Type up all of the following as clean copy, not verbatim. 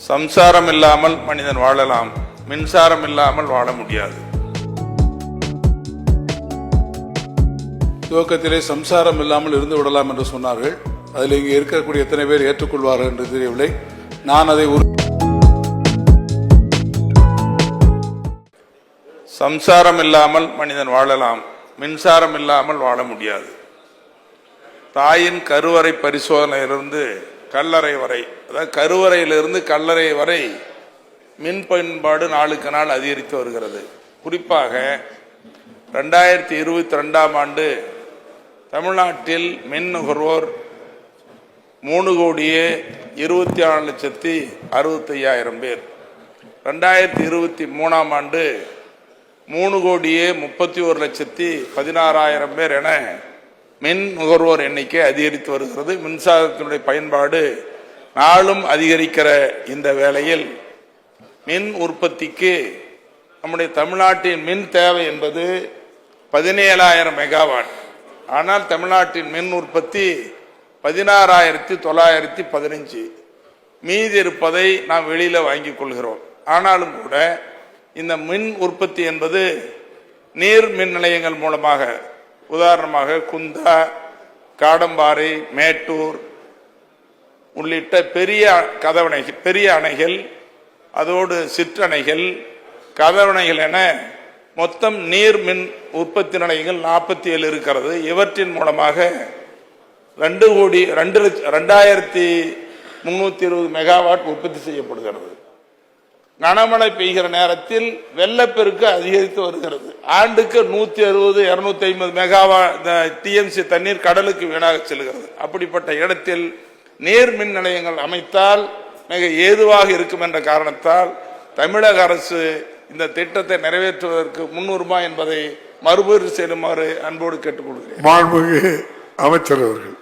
சம்சாரம் இல்லாமல் மனிதன் வாழலாம், மின்சாரம் இல்லாமல் வாழ முடியாது. துவக்கத்திலே சம்சாரம் இல்லாமல் இருந்து விடலாம் என்று சொன்னார்கள். அதில் இங்கே இருக்கக்கூடிய எத்தனை பேர் ஏற்றுக்கொள்வார்கள் என்று தெரியவில்லை. நான் அதை சம்சாரம் இல்லாமல் மனிதன் வாழலாம், மின்சாரம் இல்லாமல் வாழ முடியாது. தாயின் கருவறை பரிசோதனையிலிருந்து கல்லறை வரை, அதாவது கருவறையிலிருந்து கல்லறை வரை மின் பயன்பாடு நாளுக்கு நாள் அதிகரித்து வருகிறது. குறிப்பாக 2022ஆம் ஆண்டு தமிழ்நாட்டில் மின் நுகர்வோர் 3,24,65,000 பேர். 2023ஆம் ஆண்டு 3,31,16,000 பேர் என மின் நுகர்வோர் எண்ணிக்கை அதிகரித்து வருகிறது. மின்சாரத்தினுடைய பயன்பாடு நாளும் அதிகரிக்கிற இந்த வேளையில் மின் உற்பத்திக்கு நம்முடைய தமிழ்நாட்டின் மின் தேவை என்பது 17,000 மெகாவாட். ஆனால் தமிழ்நாட்டின் மின் உற்பத்தி 16,915. மீதி இருப்பதை நாம் வெளியில வாங்கிக் கொள்கிறோம். ஆனாலும் கூட இந்த மின் உற்பத்தி என்பது நீர் மின் நிலையங்கள் மூலமாக, உதாரணமாக குந்தா, காடம்பாறை, மேட்டூர் உள்ளிட்ட பெரிய அணைகள், அதோடு சிற்றணைகள், கதவணைகள் என மொத்தம் நீர் மின் உற்பத்தி நிலையங்கள் 47 இருக்கிறது. இவற்றின் மூலமாக 2,320 மெகாவாட் உற்பத்தி செய்யப்படுகிறது. கனமழை பெய்கிற நேரத்தில் வெள்ளப்பெருக்கு அதிகரித்து வருகிறது. ஆண்டுக்கு 160-250 மெகாவாட் டிஎம்சி தண்ணீர் கடலுக்கு வீணாக செல்கிறது. அப்படிப்பட்ட இடத்தில் நீர் மின் நிலையங்கள் அமைத்தால் மிக ஏதுவாக இருக்கும் என்ற காரணத்தால் தமிழக அரசு இந்த திட்டத்தை நிறைவேற்றுவதற்கு முன்னுரிமை என்பதை மறுபரிசீலனை செய்யுமாறு அன்போடு கேட்டுக்கொள்கிறேன். மாண்புமிகு அமைச்சர் அவர்கள்.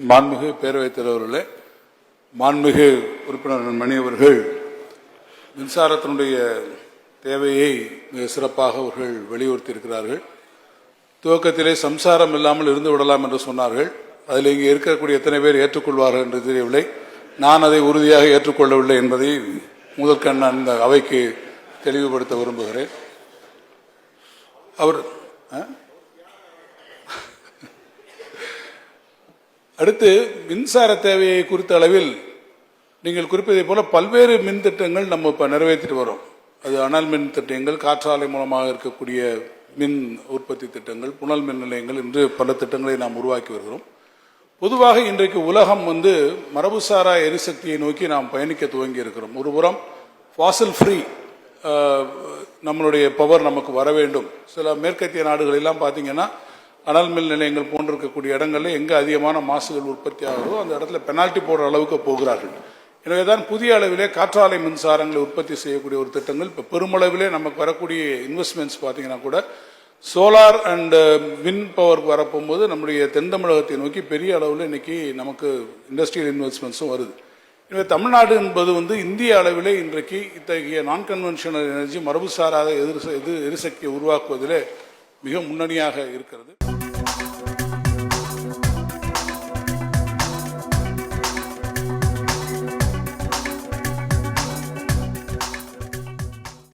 மாண்புமிகு பேரவைத் தலைவர்களே, மாண்புமிகு உறுப்பினர் மணி அவர்கள் மின்சாரத்தினுடைய தேவையை மிக சிறப்பாக அவர்கள் வலியுறுத்தி இருக்கிறார்கள். துவக்கத்திலே சம்சாரம் இல்லாமல் இருந்து விடலாம் என்று சொன்னார்கள். அதில் இங்கே இருக்கக்கூடிய எத்தனை பேர் ஏற்றுக்கொள்வார்கள் என்று தெரியவில்லை. நான் அதை உறுதியாக ஏற்றுக்கொள்ளவில்லை என்பதை முதற்கண் நான் இந்த அவைக்கு தெளிவுபடுத்த விரும்புகிறேன். அவர் அடுத்து மின்சார தேவையை குறித்த அளவில் நீங்கள் குறிப்பதை போல பல்வேறு மின் திட்டங்கள் நம்ம இப்போ நிறைவேற்றிட்டு வரோம். அது அனல் மின் திட்டங்கள், காற்றாலை மூலமாக இருக்கக்கூடிய மின் உற்பத்தி திட்டங்கள், புனல் மின் நிலையங்கள் என்று பல திட்டங்களை நாம் உருவாக்கி வருகிறோம். பொதுவாக இன்றைக்கு உலகம் மரபுசாரா எரிசக்தியை நோக்கி நாம் பயணிக்க துவங்கி இருக்கிறோம். ஒருபுறம் ஃபாசில் ஃப்ரீ நம்மளுடைய பவர் நமக்கு வர வேண்டும். சில மேற்கத்திய நாடுகள் எல்லாம் பார்த்தீங்கன்னா அனல் மின் நிலையங்கள் போன்றிருக்கக்கூடிய இடங்களில் எங்கே அதிகமான மாசுகள் உற்பத்தி ஆகிறதோ அந்த இடத்துல பெனால்டி போடுற அளவுக்கு போகிறார்கள். எனவேதான் புதிய அளவிலே காற்றாலை மின்சாரங்களை உற்பத்தி செய்யக்கூடிய ஒரு திட்டங்கள் இப்போ பெருமளவிலே நமக்கு வரக்கூடிய இன்வெஸ்ட்மெண்ட்ஸ் பார்த்தீங்கன்னா கூட சோலார் அண்ட் வின் பவர் வரப்போகும்போது நம்முடைய தென் தமிழகத்தை நோக்கி பெரிய அளவில் இன்னைக்கு நமக்கு இண்டஸ்ட்ரியல் இன்வெஸ்ட்மெண்ட்ஸும் வருது. எனவே தமிழ்நாடு என்பது இந்திய அளவிலே இன்றைக்கு இத்தகைய நான் கன்வென்ஷனல் எனர்ஜி, மரபுசாராத எரிசக்தியை உருவாக்குவதிலே மிக முன்னணியாக இருக்கிறது.